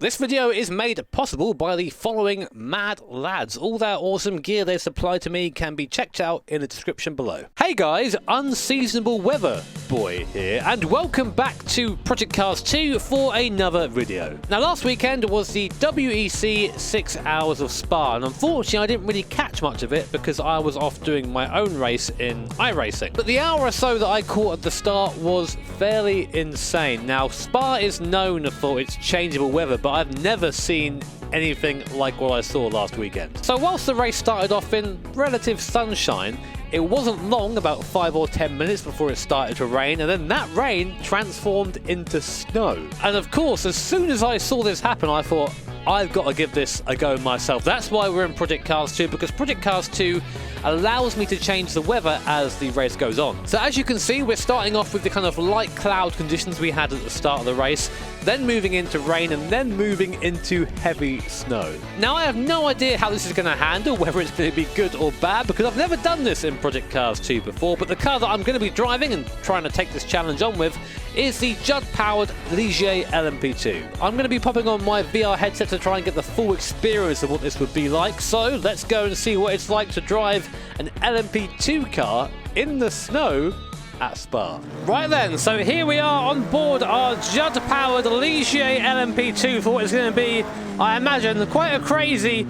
This video is made possible by the following mad lads. All their awesome gear they supply to me can be checked out in the description below. Hey guys, Unseasonable Weather Boy here, and welcome back to Project Cars 2 for another video. Now last weekend was the WEC 6 Hours of Spa, and unfortunately I didn't really catch much of it because I was off doing my own race in iRacing. But the hour or so that I caught at the start was fairly insane. Now Spa is known for its changeable weather, but I've never seen anything like what I saw last weekend. So whilst the race started off in relative sunshine, it wasn't long, about 5 or 10 minutes before it started to rain, and then that rain transformed into snow. And of course, as soon as I saw this happen, I thought, I've got to give this a go myself. That's why we're in Project Cars 2, because Project Cars 2 allows me to change the weather as the race goes on. So as you can see, we're starting off with the kind of light cloud conditions we had at the start of the race, then moving into rain, and then moving into heavy snow. Now I have no idea how this is going to handle, whether it's going to be good or bad, because I've never done this in Project Cars 2 before, but the car that I'm going to be driving and trying to take this challenge on with is the Judd-powered Ligier LMP2. I'm going to be popping on my VR headset to try and get the full experience of what this would be like, so let's go and see what it's like to drive an LMP2 car in the snow at Spa. Right then, so here we are on board our Judd-powered Ligier LMP2 for what is going to be, I imagine, quite a crazy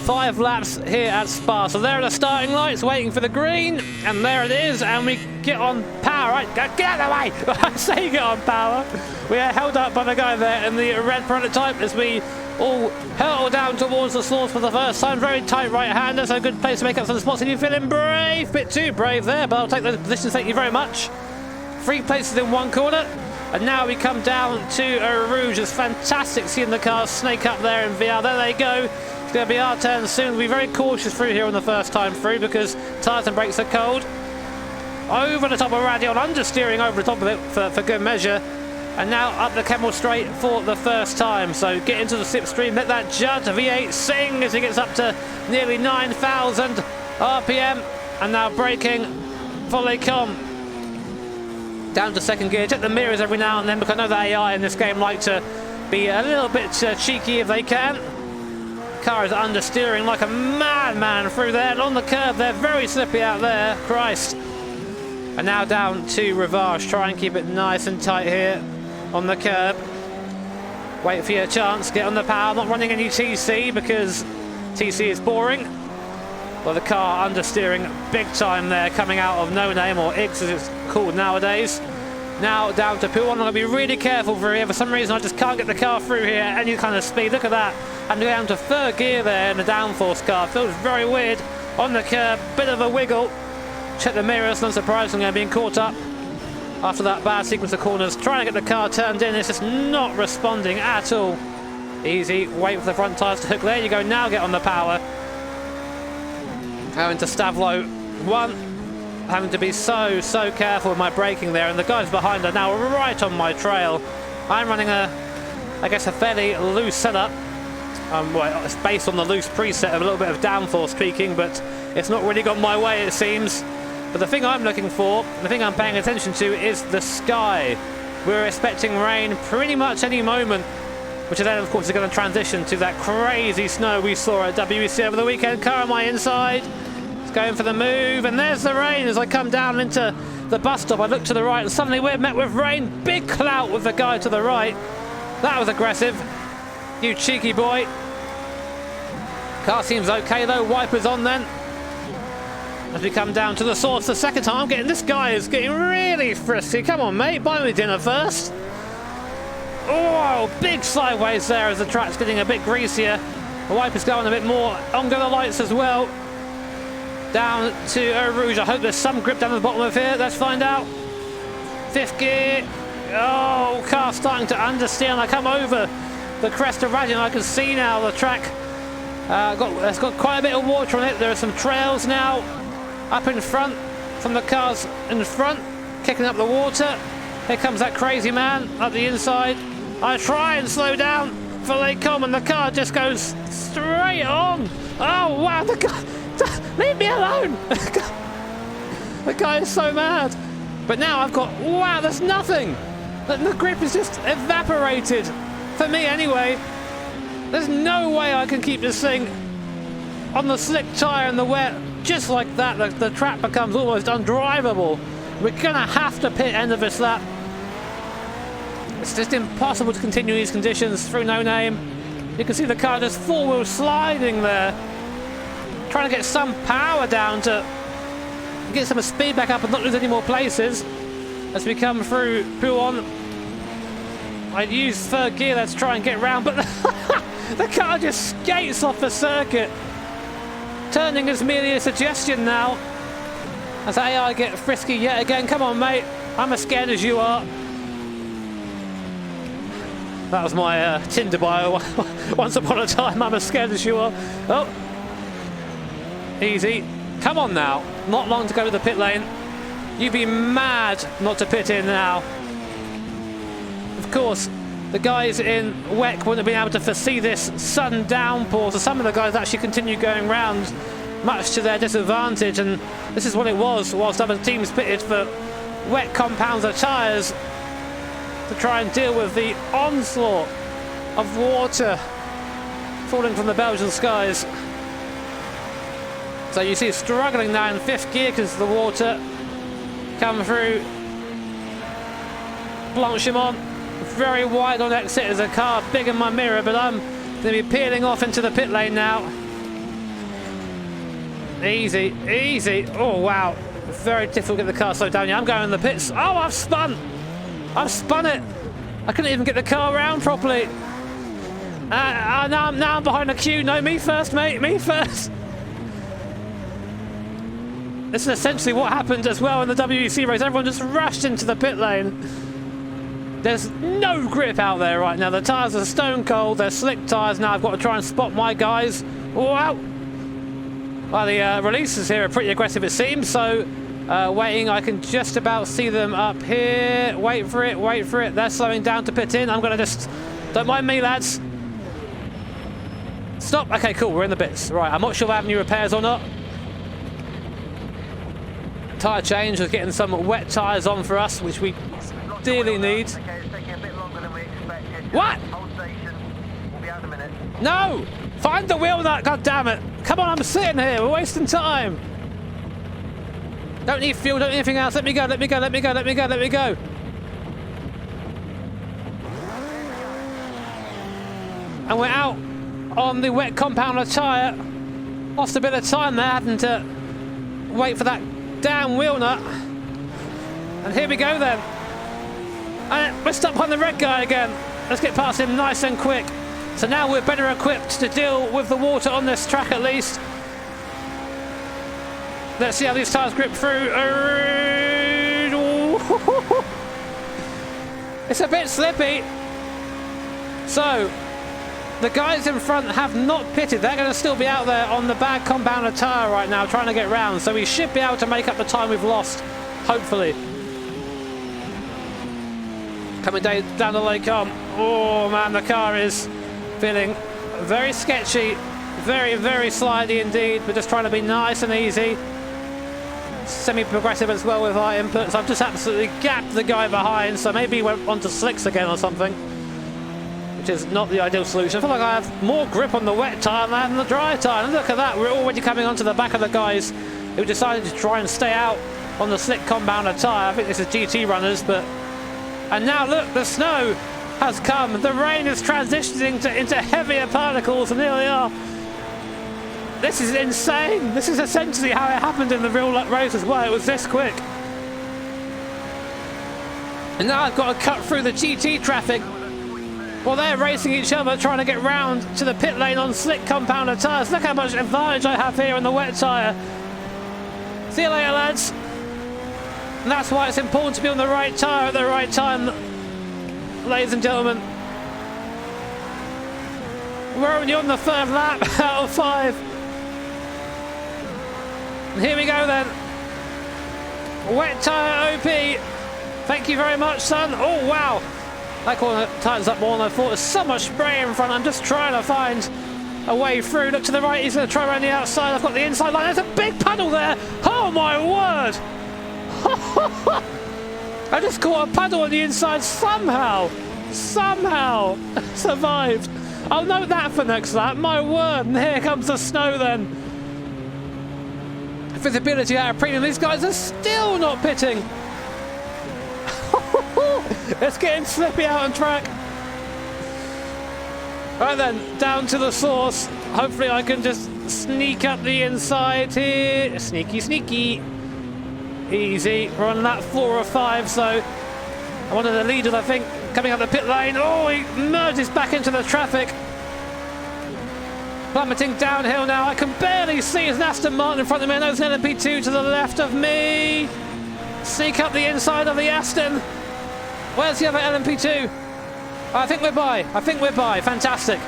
5 laps here at Spa. So there are the starting lights waiting for the green, and there it is, and we get on power, right? Get out of the way! I say get on power. We are held up by the guy there in the red prototype as we all hurtle down towards the source for the first time. Very tight right-hander, so a good place to make up some spots. If you're feeling brave, bit too brave there, but I'll take those positions, thank you very much. 3 places in one corner, and now we come down to Eau Rouge. It's fantastic seeing the cars snake up there in VR. There they go. It's going to be our turn soon. We'll be very cautious through here on the first time through because tyres and brakes are cold. Over the top of Radion, understeering over the top of it for good measure. And now up the Kemmel Straight for the first time. So get into the slipstream, let that Judd V8 sing as he gets up to nearly 9,000 RPM. And now braking for Lecom. Down to second gear. Check the mirrors every now and then because I know the AI in this game like to be a little bit cheeky if they can. Car is understeering like a madman through there. And on the curve, they're very slippy out there. Christ. And now down to Rivage. Try and keep it nice and tight here on the curb. Wait for your chance. Get on the power. I'm not running any TC because TC is boring. Well, the car understeering big time there, coming out of No Name, or Iggs as it's called nowadays. Now down to Pool 1. I'm going to be really careful through here. For some reason, I just can't get the car through here at any kind of speed. Look at that. I'm down to third gear there in the downforce car. Feels very weird on the curb. Bit of a wiggle. Check the mirrors. Unsurprisingly, I'm being caught up after that bad sequence of corners. Trying to get the car turned in. It's just not responding at all. Easy. Wait for the front tyres to hook. There you go. Now get on the power. Going to Stavlo 1. Having to be so careful with my braking there, and the guys behind are now right on my trail. I'm running I guess a fairly loose setup. Well, it's based on the loose preset of a little bit of downforce tweaking, but it's not really got my way, it seems. But the thing I'm looking for, the thing I'm paying attention to, is the sky. We're expecting rain pretty much any moment, which then of course is going to transition to that crazy snow we saw at WEC over the weekend. Car on my inside. Going for the move, and there's the rain as I come down into the bus stop. I look to the right and suddenly we're met with rain. Big clout with the guy to the right. That was aggressive. You cheeky boy. Car seems okay though. Wipers on then. As we come down to the source the second time, this guy is getting really frisky. Come on mate, buy me dinner first. Oh, big sideways there as the track's getting a bit greasier. The wipers going a bit more. On go the lights as well. Down to Eau Rouge. I hope there's some grip down the bottom of here. Let's find out. 5th gear. Oh, car starting to understeer. And I come over the crest of Radion. I can see now the track. It's got quite a bit of water on it. There are some trails now up in front from the cars in front, kicking up the water. Here comes that crazy man up the inside. I try and slow down for Lecom, and the car just goes straight on. Oh, wow. The car. Leave me alone! The guy is so mad. But now I've got, wow, there's nothing. The grip is just evaporated. For me anyway. There's no way I can keep this thing on the slick tyre and the wet. Just like that, the track becomes almost undrivable. We're going to have to pit end of this lap. It's just impossible to continue these conditions through no name. You can see the car just four-wheel sliding there. Trying to get some power down to get some speed back up and not lose any more places as we come through on. I'd use third gear there to try and get round, but the car just skates off the circuit. Turning is merely a suggestion now. As AI get frisky yet again. Come on, mate. I'm as scared as you are. That was my Tinder bio. Once upon a time, I'm as scared as you are. Oh. Easy. Come on now. Not long to go to the pit lane. You'd be mad not to pit in now. Of course, the guys in WEC wouldn't have been able to foresee this sudden downpour, so some of the guys actually continue going round, much to their disadvantage, and this is what it was, whilst other teams pitted for wet compounds of tyres to try and deal with the onslaught of water falling from the Belgian skies. So you see struggling now in fifth gear because the water come through Blanchimont. Very wide on exit as a car big in my mirror, but I'm going to be peeling off into the pit lane now. Easy, easy. Oh, wow. Very difficult to get the car slowed down. Yeah, I'm going in the pits. Oh, I've spun. I've spun it. I couldn't even get the car around properly. Now I'm behind the queue. No, me first, mate. Me first. This is essentially what happened as well in the WEC race. Everyone just rushed into the pit lane. There's no grip out there right now. The tyres are stone cold. They're slick tyres now. I've got to try and spot my guys. Wow. Well, the releases here are pretty aggressive, it seems. So, waiting. I can just about see them up here. Wait for it. Wait for it. They're slowing down to pit in. I'm going to just... Don't mind me, lads. Stop. Okay, cool. We're in the bits. Right. I'm not sure if I have any repairs or not. Tyre change was getting some wet tyres on for us, which we dearly need. Okay, it's taking a bit longer than we expected. What? Hold station. We'll be out in a minute. No! Find the wheel nut, god damn it! Come on, I'm sitting here, we're wasting time! Don't need fuel, don't need anything else. Let me go, let me go, let me go, let me go, let me go. And we're out on the wet compounder tyre. Lost a bit of time there, having to wait for that damn wheel nut. And here we go then. And we're stuck behind the red guy again. Let's get past him nice and quick. So now we're better equipped to deal with the water on this track at least. Let's see how these tyres grip through. It's a bit slippy. So, the guys in front have not pitted. They're going to still be out there on the bad compounder tyre right now trying to get round. So we should be able to make up the time we've lost, hopefully. Coming down the Lake Arm. Oh man, the car is feeling very sketchy. Very, very slidey indeed. We're just trying to be nice and easy. Semi-progressive as well with our inputs. I've just absolutely gapped the guy behind, so maybe he went onto slicks again or something, which is not the ideal solution. I feel like I have more grip on the wet tyre than I have on the dry tyre. And look at that, we're already coming onto the back of the guys who decided to try and stay out on the slick compounder tyre. I think this is GT runners, but... And now look, the snow has come. The rain is transitioning into heavier particles, and here they are. This is insane. This is essentially how it happened in the real race as well. It was this quick. And now I've got to cut through the GT traffic while they're racing each other, trying to get round to the pit lane on slick compounder tyres. Look how much advantage I have here on the wet tyre. See you later, lads. And that's why it's important to be on the right tyre at the right time, ladies and gentlemen. We're only on the third lap out of 5. And here we go then. Wet tyre OP. Thank you very much, son. Oh, wow. That corner tightens up more than I thought. There's so much spray in front. I'm just trying to find a way through. Look to the right. He's going to try around the outside. I've got the inside line. There's a big puddle there. Oh, my word. I just caught a puddle on the inside somehow survived. I'll note that for next lap. My word, and here comes the snow then. Visibility out of premium. These guys are still not pitting. It's getting slippy out on track. Right then, down to the source. Hopefully I can just sneak up the inside here. Sneaky, sneaky. Easy. We're on lap 4 or 5, so one of the leaders, I think, coming up the pit lane. Oh, he merges back into the traffic. Plummeting downhill now. I can barely see his Aston Martin in front of me. There's an LMP2 to the left of me. Sneak up the inside of the Aston. Where's the other LMP2? I think we're by. I think we're by. Fantastic.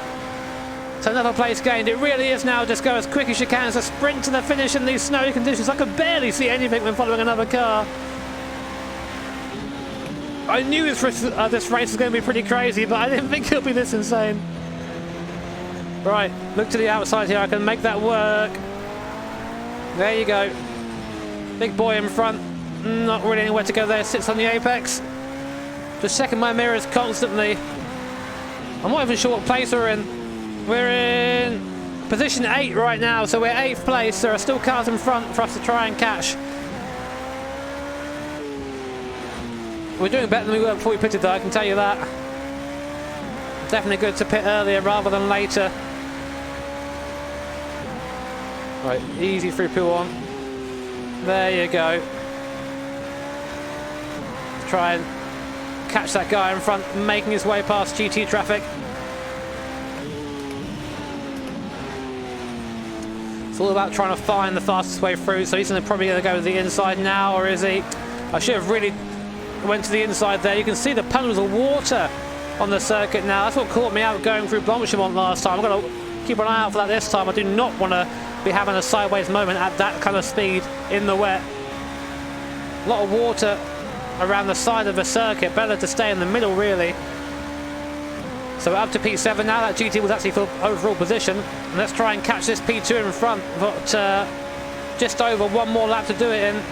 So another place gained. It really is now just go as quick as you can. It's a sprint to the finish in these snowy conditions. I can barely see anything when following another car. I knew this race was going to be pretty crazy, but I didn't think it would be this insane. Right, look to the outside here. I can make that work. There you go. Big boy in front. Not really anywhere to go there. Sits on the apex. Just checking my mirrors constantly. I'm not even sure what place we're in. We're in position 8 right now, so we're 8th place. There are still cars in front for us to try and catch. We're doing better than we were before we pitted, though, I can tell you that. Definitely good to pit earlier rather than later. Right, easy through P1. There you go. Try and catch that guy in front, making his way past GT traffic. It's all about trying to find the fastest way through, so he's probably going to go to the inside now, or is he? I should have really went to the inside there. You can see the puddles of water on the circuit now. That's what caught me out going through Blanchimont last time. I'm going to keep an eye out for that this time. I do not want to be having a sideways moment at that kind of speed in the wet. A lot of water around the side of the circuit. Better to stay in the middle, really. So we're up to P7 now. That GT was actually for overall position. And let's try and catch this P2 in front. But just over one more lap to do it in.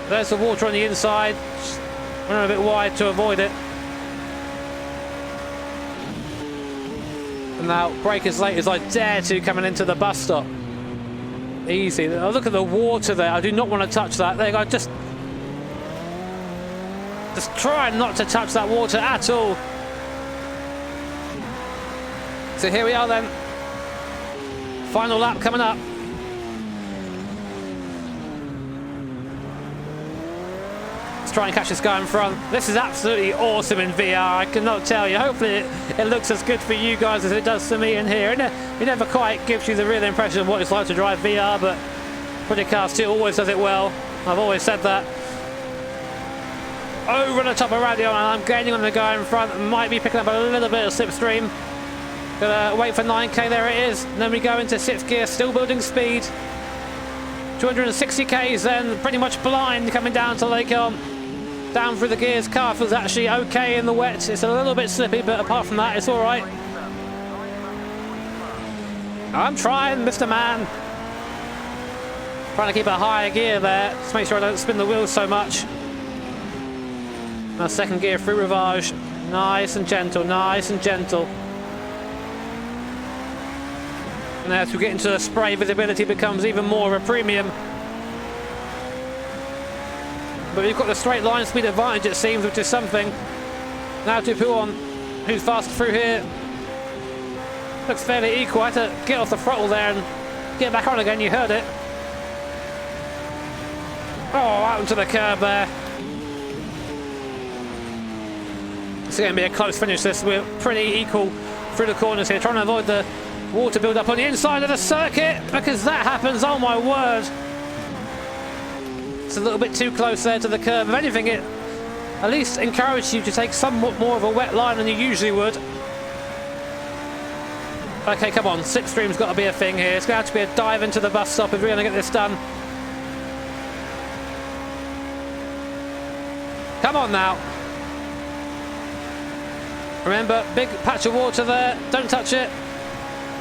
There's the water on the inside. Went a bit wide to avoid it. And now brake as late as I dare to coming into the bus stop. Easy. Oh, look at the water there. I do not want to touch that. There you go. Just try not to touch that water at all. So here we are then. Final lap coming up. Let's try and catch this guy in front. This is absolutely awesome in VR, I cannot tell you. Hopefully it looks as good for you guys as it does for me in here. It never quite gives you the real impression of what it's like to drive VR, but Project Cars 2 always does it well. I've always said that. Over the top of radio, and I'm gaining on the guy in front. Might be picking up a little bit of slipstream. Gonna wait for 9k, there it is. And then we go into 6th gear, still building speed. 260 k's then, pretty much blind coming down to Lake Elm. Down through the gears, car feels actually okay in the wet. It's a little bit slippy, but apart from that, it's all right. I'm trying, Mr. Man. Trying to keep a higher gear there, to make sure I don't spin the wheels so much. Now 2nd gear through Rivage. Nice and gentle, nice and gentle. And as we get into the spray, visibility becomes even more of a premium. But we've got the straight line speed advantage, it seems, which is something. Now to Pouon, who's fast through here. Looks fairly equal. I had to get off the throttle there and get back on again, you heard it. Oh, out onto the curb there. It's going to be a close finish this. We're pretty equal through the corners here, trying to avoid the water build up on the inside of the circuit, because that happens, oh my word. It's a little bit too close there to the curb. If anything, it at least encourages you to take somewhat more of a wet line than you usually would. Okay, come on, slipstream's got to be a thing here. It's going to have to be a dive into the bus stop if we're going to get this done. Come on now. Remember, big patch of water there. Don't touch it.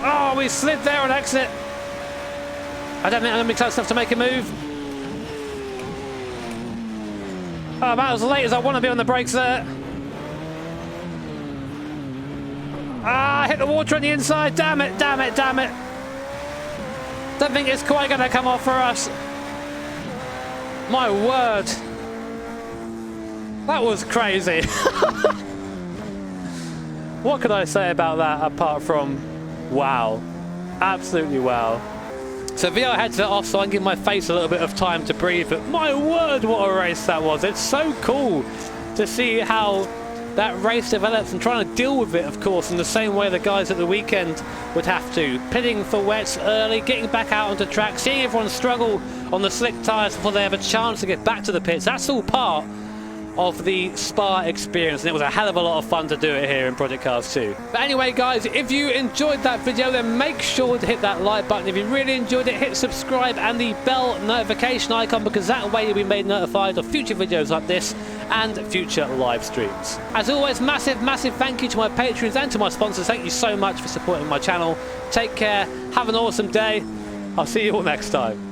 Oh, we slid there on exit. I don't think I'm going to be close enough to make a move. Oh, about as late as I want to be on the brakes there. Ah, hit the water on the inside. Damn it, damn it, damn it. Don't think it's quite going to come off for us. My word. That was crazy. What could I say about that apart from wow. Absolutely wow. So VR headset off so I can give my face a little bit of time to breathe, but my word, what a race that was. It's so cool to see how that race develops and trying to deal with it, of course, in the same way the guys at the weekend would have to. Pitting for wets early, getting back out onto track, seeing everyone struggle on the slick tyres before they have a chance to get back to the pits. That's all part of the Spa experience, and it was a hell of a lot of fun to do it here in Project Cars 2. But anyway guys, if you enjoyed that video, then make sure to hit that like button. If you really enjoyed it, hit subscribe and the bell notification icon, because that way you'll be made notified of future videos like this and future live streams. As always, massive thank you to my patrons and to my sponsors. Thank you so much for supporting my channel. Take care, have an awesome day. I'll see you all next time.